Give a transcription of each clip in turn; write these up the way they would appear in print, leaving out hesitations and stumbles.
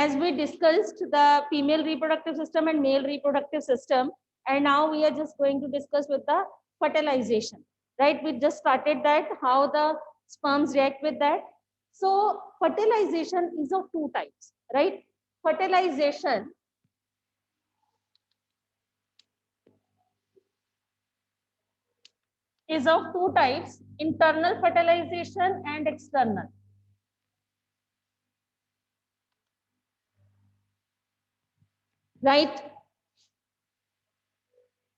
as we discussed the female reproductive system and male reproductive system, and now we are just going to discuss with the fertilization, right? We just started that, how the sperms react with that. So fertilization is of two types, right? Fertilization is of two types, internal fertilization and external. Right?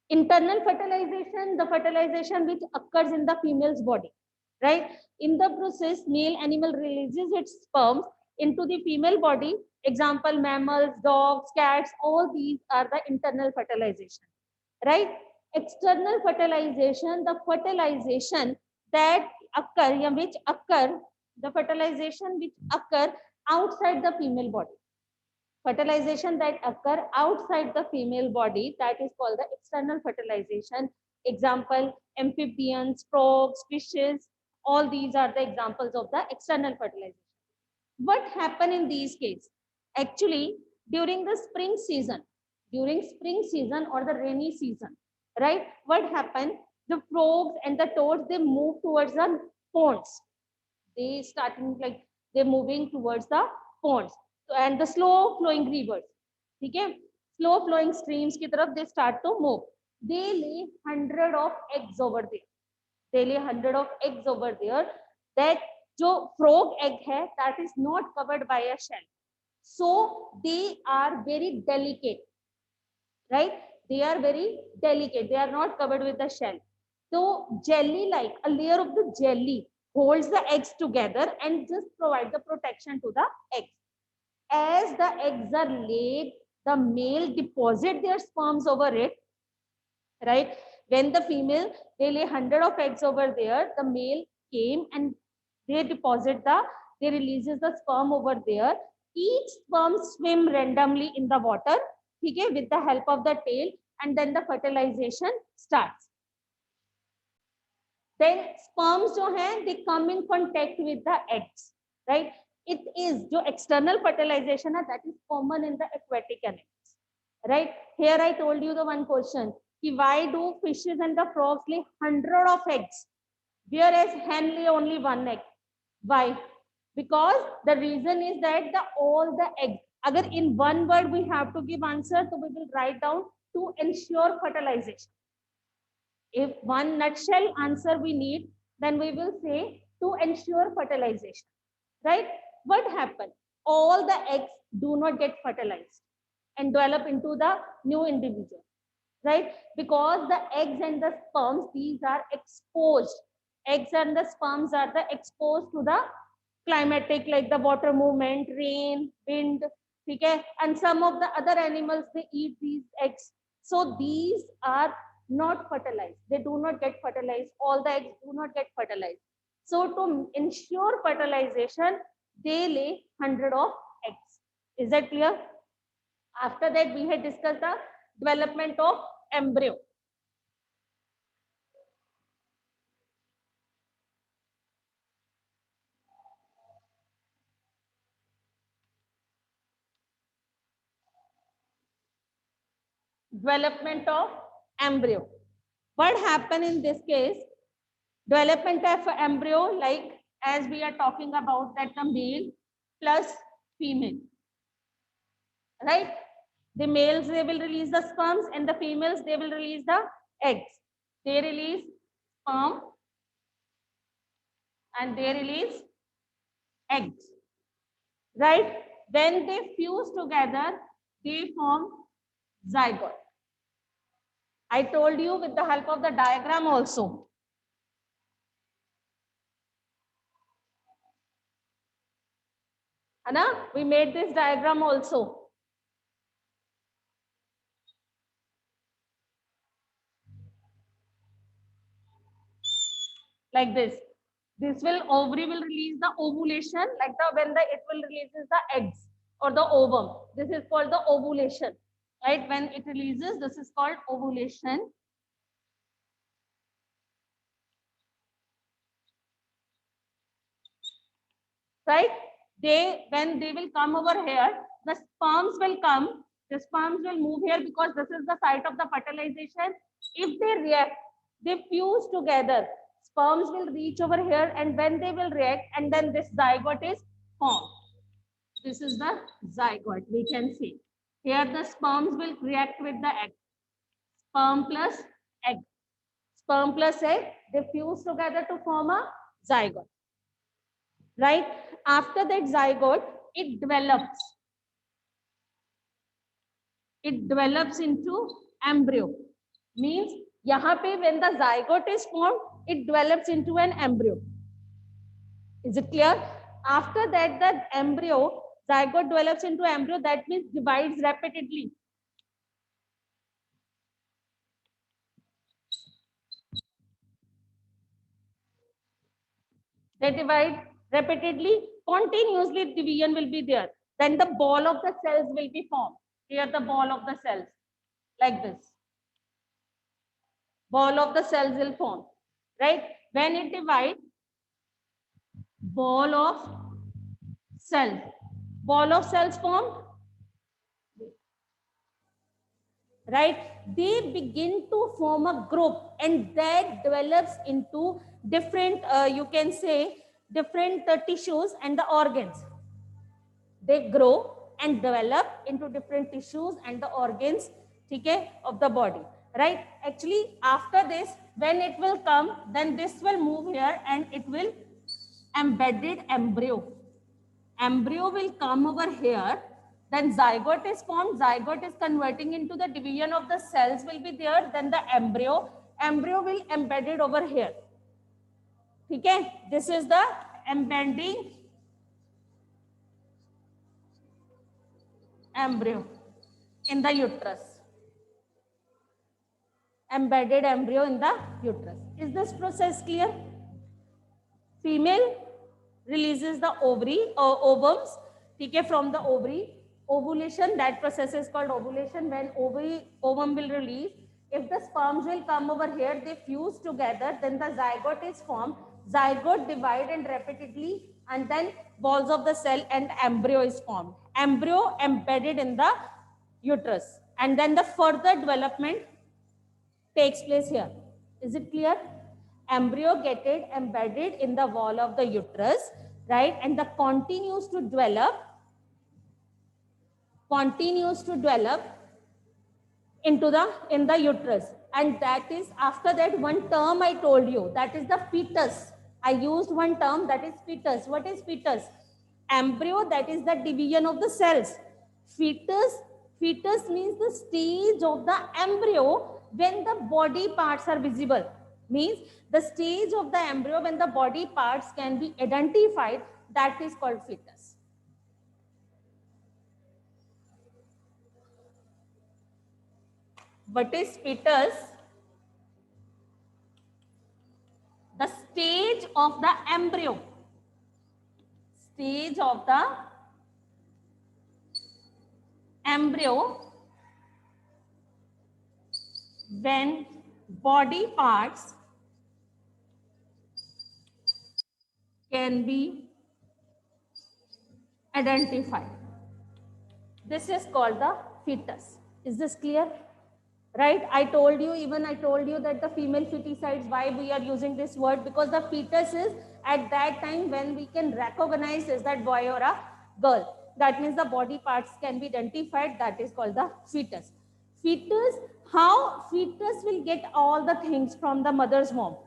Internal fertilization, the fertilization which occurs in the female's body, right? In the process, male animal releases its sperms into the female body. Example, mammals, dogs, cats, all these are the internal fertilization, right? External fertilization, the fertilization that occur, the fertilization which occur outside the female body. Fertilization that occur outside the female body, that is called the external fertilization. Example, amphibians, frogs, fishes, all these are the examples of the external fertilization. What happen in these cases? Actually, during the spring season or the rainy season, right? What happened? The frogs and the toads, they move towards the ponds. They starting like they're moving towards the ponds and the slow flowing rivers. Okay, slow flowing streams की तरफ they start to move. They lay 100 of eggs over there. They lay 100 of eggs over there. That जो frog egg है, that is not covered by a shell. So they are very delicate, right? They are very delicate. They are not covered with the shell. So jelly like, a layer of the jelly holds the eggs together and just provide the protection to the eggs. As the eggs are laid, the male deposit their sperms over it, right? When the female, they lay 100 of eggs over there, the male came and they releases the sperm over there. Each sperm swim randomly in the water, okay, with the help of the tail, and then the fertilization starts. Then sperms जो हैं, they come in contact with the eggs, right? It is जो external fertilization है, that is common in the aquatic animals, right? Here I told you the one question, कि why do fishes and the frogs lay 100 of eggs, whereas hen lay only one egg? Why? Because the reason is that all the eggs, अगर in one word we have to give answer, so we will write down to ensure fertilization. If one nutshell answer we need, then we will say to ensure fertilization, right? What happened? All the eggs do not get fertilized and develop into the new individual, right? Because the eggs and the sperms, these are exposed. Eggs and the sperms are the exposed to the climatic, like the water movement, rain, wind, okay? And some of the other animals, they eat these eggs. So these are not fertilized. They do not get fertilized. All the eggs do not get fertilized. So to ensure fertilization, they lay 100 of eggs. Is that clear? After that, we had discussed the development of embryo. Development of embryo. What happened in this case? Development of embryo, like as we are talking about that the male plus female, right? The males, they will release the sperms, and the females, they will release the eggs. They release sperm and they release eggs, right? When they fuse together, they form zygote. I told you with the help of the diagram also. Anna, we made this diagram also. Like this. This ovary will release the ovulation, like when it will releases the eggs or the ovum. This is called the ovulation, right? When it releases, this is called ovulation. Right? When they will come over here, the sperms will come. The sperms will move here because this is the site of the fertilization. If they react, they fuse together. Sperms will reach over here, and when they will react, and then this zygote is formed. This is the zygote, we can see. Here the sperms will react with the egg. Sperm plus egg. Sperm plus egg, they fuse together to form a zygote. Right? After that zygote, it develops. It develops into embryo. Means, yahan pe when the zygote is formed, it develops into an embryo. Is it clear? After that, the embryo, zygote develops into embryo, that means divides repeatedly. They divide repeatedly, continuously division will be there. Then the ball of the cells will be formed. Here the ball of the cells, like this. Ball of the cells will form, right? When it divides, ball of cells. Ball of cells formed, right? They begin to form a group, and that develops into different, you can say, different tissues and the organs. They grow and develop into different tissues and the organs, okay, of the body, right? Actually, after this, when it will come, then this will move here and it will embedded embryo. Embryo will come over here. Then zygote is formed. Zygote is converting into the division of the cells will be there. Then the embryo. Embryo will embedded over here. Okay? This is the embedding embryo in the uterus. Embedded embryo in the uterus. Is this process clear? Female releases the ovary or ovums, okay, from the ovary. Ovulation, that process is called ovulation. When ovum will release, if the sperms will come over here, they fuse together, then the zygote is formed. Zygote divide and repeatedly, and then balls of the cell and embryo is formed. Embryo embedded in the uterus, and then the further development takes place here. Is it clear? Embryo getted embedded in the wall of the uterus, right? And the continues to develop into in the uterus. And that is, after that, one term I told you, that is the fetus. I used one term, that is fetus. What is fetus? Embryo, that is the division of the cells. Fetus means the stage of the embryo when the body parts are visible. Means the stage of the embryo when the body parts can be identified, that is called fetus. What is fetus? The stage of the embryo. Stage of the embryo when body parts can be identified. This is called the fetus. Is this clear? Right? I told you that the female feticides, why we are using this word, because the fetus is at that time when we can recognize is that boy or a girl. That means the body parts can be identified. That is called the fetus. Fetus, how fetus will get all the things from the mother's womb?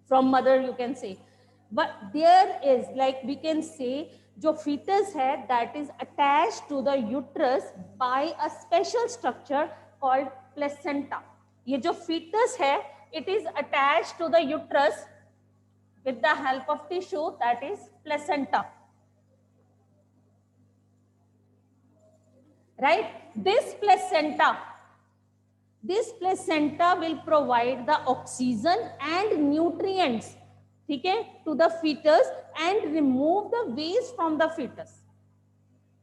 From mother, you can say. But there is, like we can say, जो fetus है, that is attached to the uterus by a special structure called placenta. ये जो fetus है, it is attached to the uterus with the help of tissue, that is placenta. Right? This placenta will provide the oxygen and nutrients, okay, to the fetus and remove the waste from the fetus.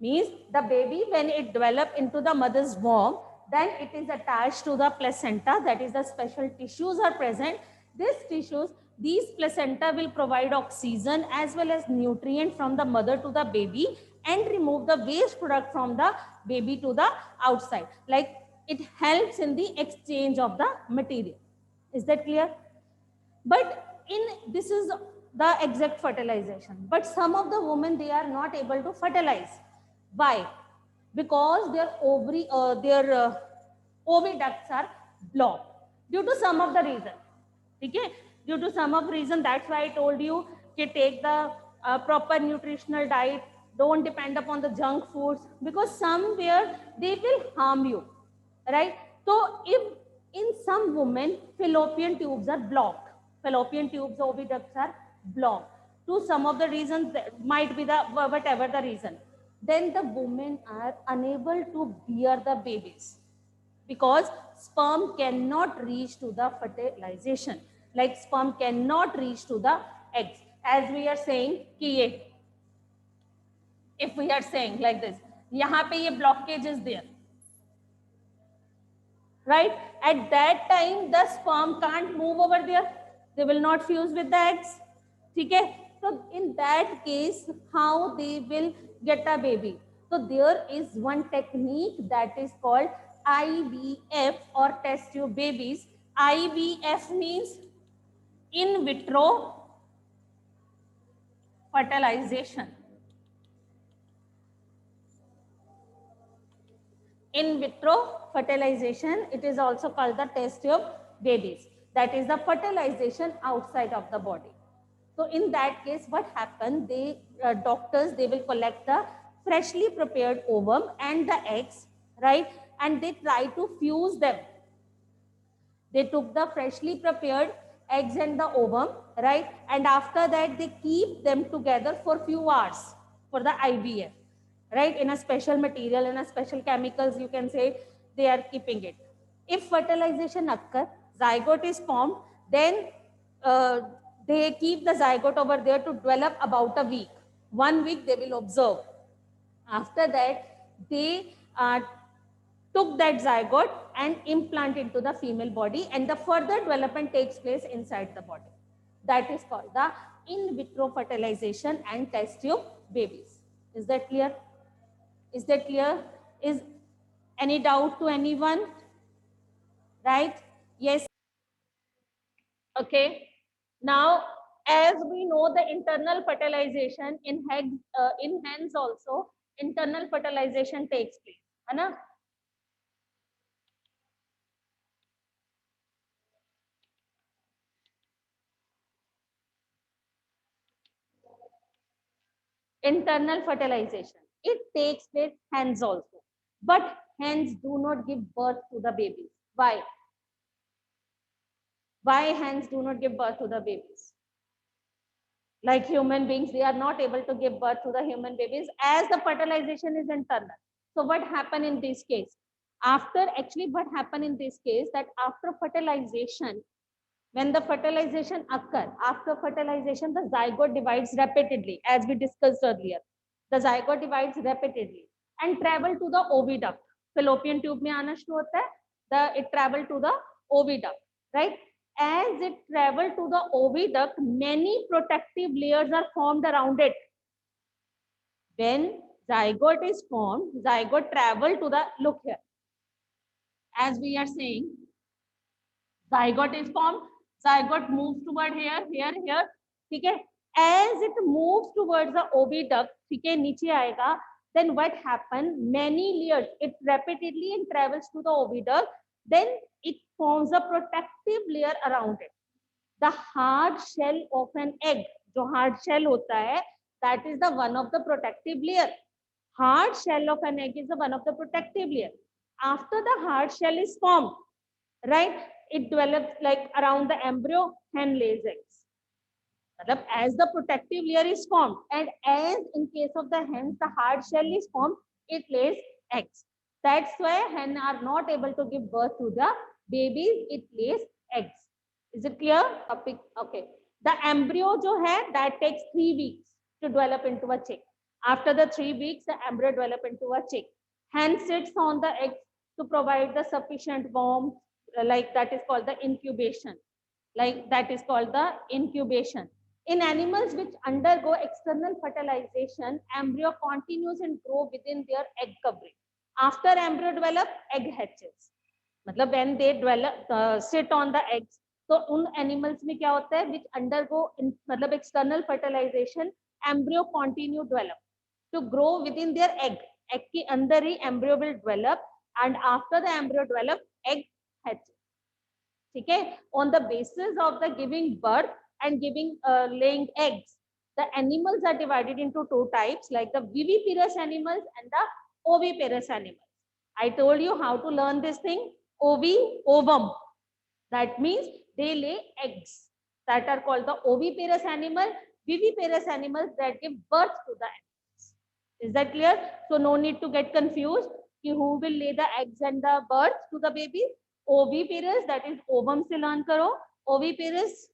Means the baby, when it develops into the mother's womb, then it is attached to the placenta, that is the special tissues are present. These tissues these placenta will provide oxygen as well as nutrient from the mother to the baby and remove the waste product from the baby to the outside. Like it helps in the exchange of the material. Is that clear? But in this is the exact fertilization. But some of the women, they are not able to fertilize. Why? Because their oviducts are blocked due to some of the reason. Okay? Due to some of reason, that's why I told you to take the proper nutritional diet. Don't depend upon the junk foods, because somewhere they will harm you, right? So if in some women fallopian tubes are blocked, fallopian tubes, oviducts are blocked to some of the reasons, might be the whatever the reason, then the women are unable to bear the babies, because sperm cannot reach to the fertilization, like sperm cannot reach to the eggs. As we are saying कि ये, if we are saying like this, यहाँ पे ये blockage is there, right? At that time, the sperm can't move over there. They will not fuse with the eggs. Okay? So in that case, how they will get a baby? So there is one technique that is called IVF or test tube babies. IVF means in vitro fertilization. In vitro fertilization, it is also called the test tube babies. That is the fertilization outside of the body. So in that case, what happens? They doctors, they will collect the freshly prepared ovum and the eggs, right? And they try to fuse them. They took the freshly prepared eggs and the ovum, right? And after that, they keep them together for few hours for the IVF, right? In a special material, in a special chemicals, you can say they are keeping it. If fertilization occurs, zygote is formed, then they keep the zygote over there to develop about a week. 1 week they will observe. After that, they took that zygote and implant into the female body, and the further development takes place inside the body. That is called the in vitro fertilization and test tube babies. Is that clear? Is that clear? Is any doubt to anyone? Right? Yes. Okay. Now, as we know, the internal fertilization in hens also, internal fertilization takes place. Hai internal fertilization. It takes place hens also. But hens do not give birth to the babies. Why? Why hens do not give birth to the babies? Like human beings, they are not able to give birth to the human babies as the fertilization is internal. So what happened in this case? What happened in this case, that after fertilization, when the fertilization occurs, after fertilization, the zygote divides rapidly, as we discussed earlier. The zygote divides rapidly and travel to the oviduct. Fallopian tube में आना शुरू होता है, it travel to the oviduct, right? As it travel to the oviduct, many protective layers are formed around it. When zygote is formed, zygote travel to the, look here, as we are saying, zygote is formed, zygote moves toward here, here, here, ठीक है? As it moves towards the oviduct, ठीक है, नीचे आएगा, then what happen? Many layers, it rapidly and travels to the oviduct, then it forms a protective layer around it. The hard shell of an egg, जो hard shell होता है, that is the one of the protective layer. Hard shell of an egg is the one of the protective layer. After the hard shell is formed, right, it develops like around the embryo, hen lays eggs. As the protective layer is formed, and as in case of the hens, the hard shell is formed, it lays eggs. That's why hen are not able to give birth to the babies, it lays eggs. Is it clear? Topic. Okay. The embryo जो है, that takes 3 weeks to develop into a chick. After the 3 weeks, the embryo develop into a chick. Hen sits on the eggs to provide the sufficient warmth, like that is called the incubation. like that is called the incubation. In animals which undergo external fertilization, embryo continues and grow within their egg covering. After embryo develop, egg hatches. मतलब when they develop sit on the eggs, तो उन animals में क्या होता है which undergo मतलब external fertilization, embryo continue develop to grow within their egg. Egg के अंदर ही embryo will develop and after the embryo develop, egg hatches. ठीक है, on the basis of the giving birth and giving laying eggs, the animals are divided into two types, like the viviparous animals and the oviparous animals. I told you how to learn this thing. Ovum, that means they lay eggs, that are called the oviparous animal. Viviparous animals that give birth to the eggs. Is that clear? So no need to get confused कि who will lay the eggs and the birth to the babies. Oviparous, that is ovum से learn करो. Oviparous,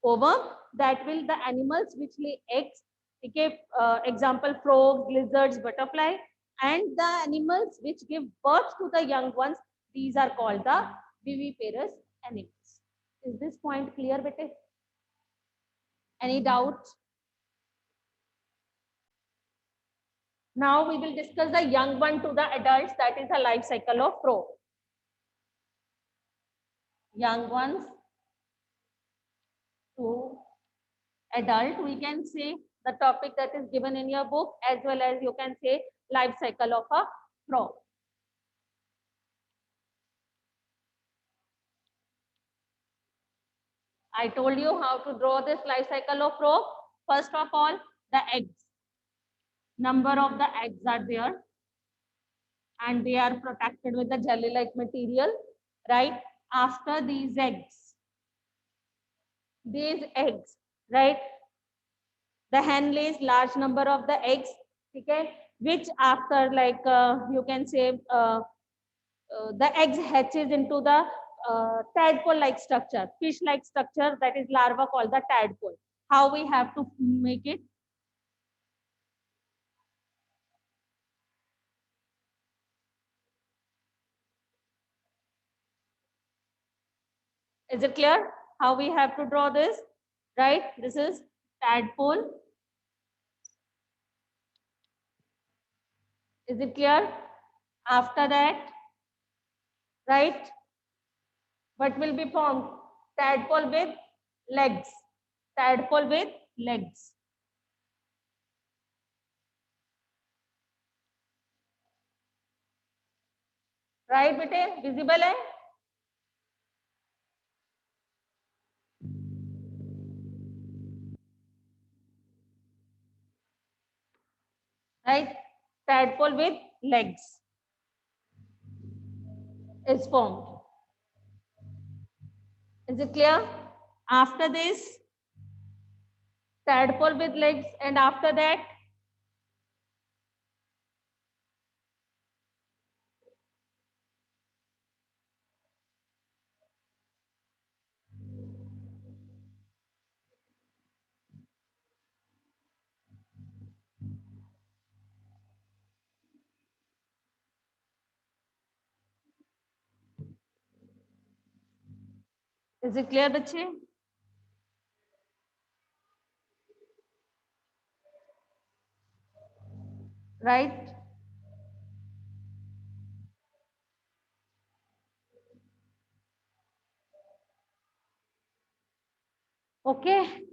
ovum, that will the animals which lay eggs. Okay, example frogs, lizards, butterfly, and the animals which give birth to the young ones, these are called the viviparous animals. Is this point clear, bete? Any doubts? Now we will discuss the young one to the adults, that is the life cycle of frog. Young ones to adult, we can say the topic that is given in your book, as well as you can say life cycle of a frog. I told you how to draw this life cycle of frog. First of all, the eggs. Number of the eggs are there and they are protected with the jelly-like material, right? After these eggs, right? The hen lays large number of the eggs, okay? Which after like you can say the eggs hatches into the tadpole-like structure, fish-like structure, that is larva called the tadpole. How we have to make it? Is it clear how we have to draw this? Right? This is tadpole. Is it clear? After that, right? What will be formed? Tadpole with legs. Tadpole with legs. Right, bete? Visible hai? Right? Tadpole with legs is formed. Is it clear? After this, tadpole with legs, and after that, is it clear, बच्चे? Right? Okay.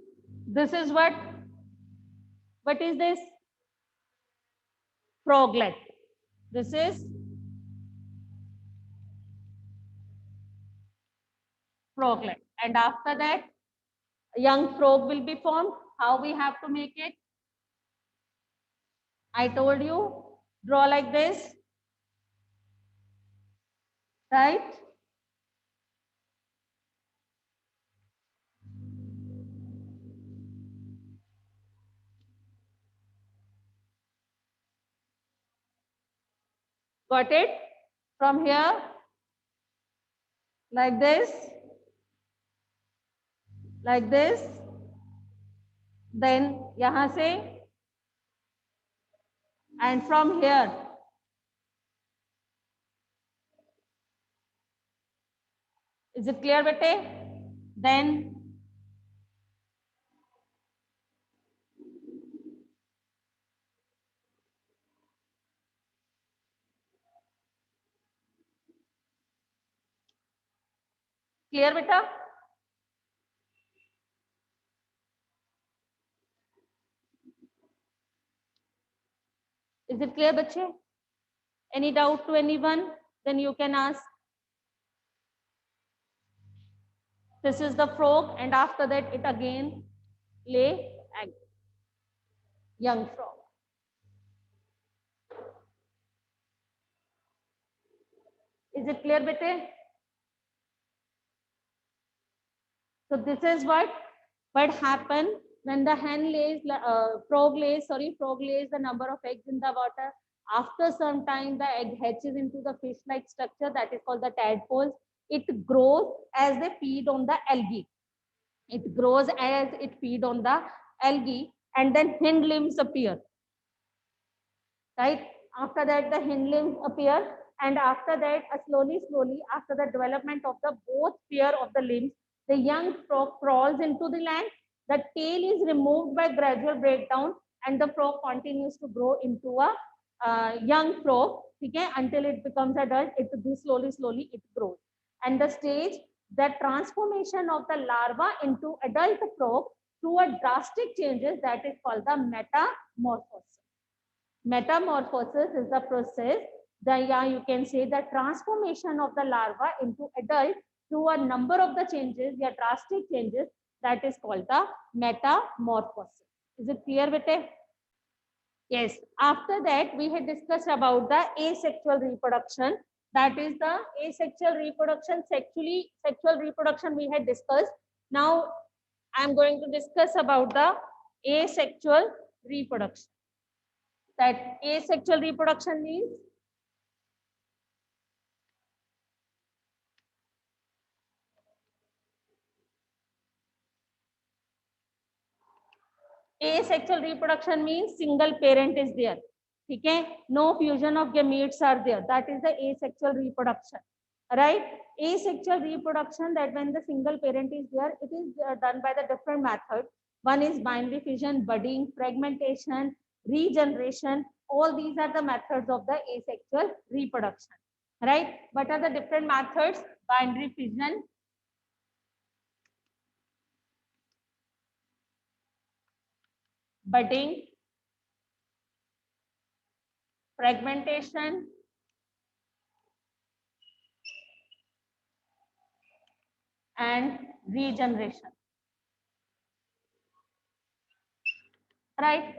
This is what is this? Froglet. This is froglet. And after that, a young frog will be formed. How we have to make it? I told you, draw like this, right? Got it? From here, like this, then yahan se, and from here, is it clear, bete? Then Clear beta? Is it clear बच्चे? Any doubt to anyone? Then you can ask. This is the frog, and after that it again lay egg. Young frog. Is it clear bete? So this is what happen when the frog lays the number of eggs in the water. After some time, the egg hatches into the fish-like structure that is called the tadpoles. It grows as they feed on the algae. It grows as it feed on the algae, and then hind limbs appear. Right? After that, the hind limbs appear, and after that, slowly, after the development of the both pair of the limbs, the young frog crawls into the land. The tail is removed by gradual breakdown, and the frog continues to grow into a young frog. Okay, until it becomes adult. It slowly it grows, and the stage, the transformation of the larva into adult frog through a drastic changes, that is called the metamorphosis. Metamorphosis is the process you can say the transformation of the larva into adult through a number of the changes, drastic changes, that is called the metamorphosis. Is it clear, Vite? Yes. After that, we had discussed about the asexual reproduction. That is the asexual reproduction. Sexual reproduction we had discussed. Now, I am going to discuss about the asexual reproduction. That asexual reproduction means asexual reproduction means single parent is there. Okay, no fusion of gametes are there. That is the asexual reproduction. Right? Asexual reproduction, that when the single parent is there, it is done by the different methods. One is binary fission, budding, fragmentation, regeneration. All these are the methods of the asexual reproduction. Right? What are the different methods? Binary fission, budding, fragmentation, and regeneration. Right?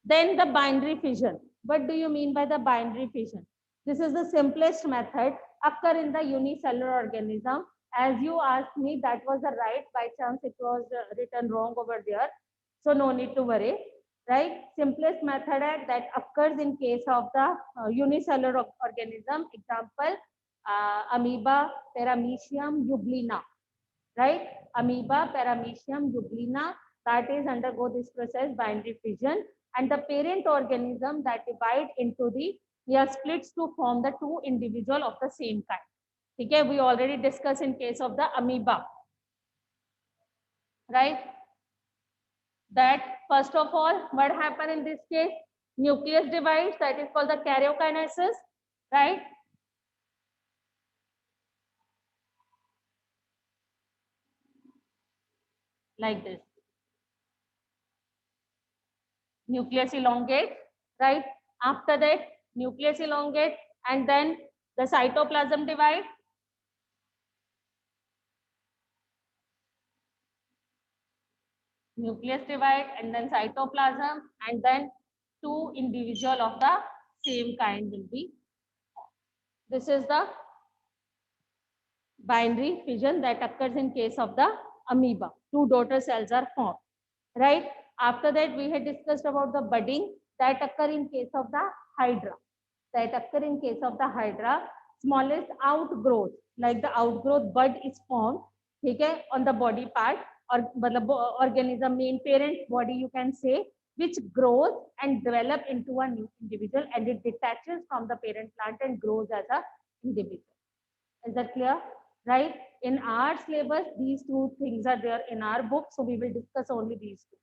Then the binary fission. What do you mean by the binary fission? This is the simplest method occur in the unicellular organism. As you asked me, that was the right. By chance, it was written wrong over there. So no need to worry. Right? Simplest method that occurs in case of the unicellular organism. Example, amoeba, paramecium, euglena. Right? Amoeba, paramecium, euglena, that is undergo this process binary fission, and the parent organism that divide into the splits to form the two individual of the same kind. Okay, we already discussed in case of the amoeba. Right? That first of all, what happened in this case? Nucleus divides, that is called the karyokinesis. Right? Like this. Nucleus elongate, right? After that, nucleus elongate, and then the cytoplasm divide. Nucleus divide, and then cytoplasm, and then two individual of the same kind will be. This is the binary fission that occurs in case of the amoeba. Two daughter cells are formed, right? After that, we had discussed about the budding that occur in case of the hydra. That occur in case of the hydra. Smallest outgrowth, like the outgrowth bud is formed, okay, on the body part, or organism main parent body, you can say, which grows and develop into a new individual, and it detaches from the parent plant and grows as a individual. Is that clear? Right? In our syllabus, these two things are there in our book, so we will discuss only these two.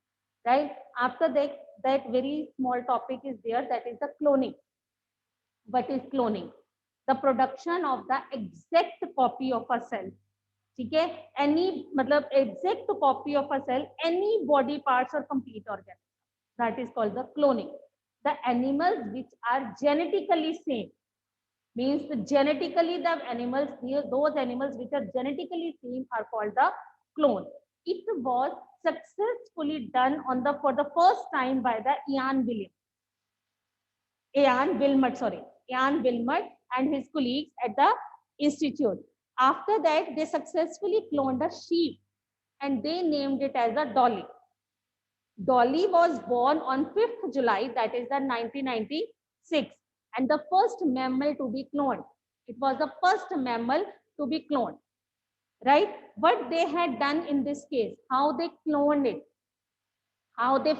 Right? After that very small topic is there, that is the cloning. What is cloning? The production of the exact copy of a cell. ठीक है, any मतलब exact copy of a cell, any body parts or complete organ, that is called the cloning. The animals which are genetically same, means genetically the animals, those animals which are genetically same are called the clone. It was successfully done on the for the first time by the Ian Wilmut and his colleagues at the institute. After that, they successfully cloned a sheep and they named it as a Dolly. Dolly was born on 5th July, that is the 1996, and the first mammal to be cloned. It was the first mammal to be cloned, right? What they had done in this case, how they cloned it, how they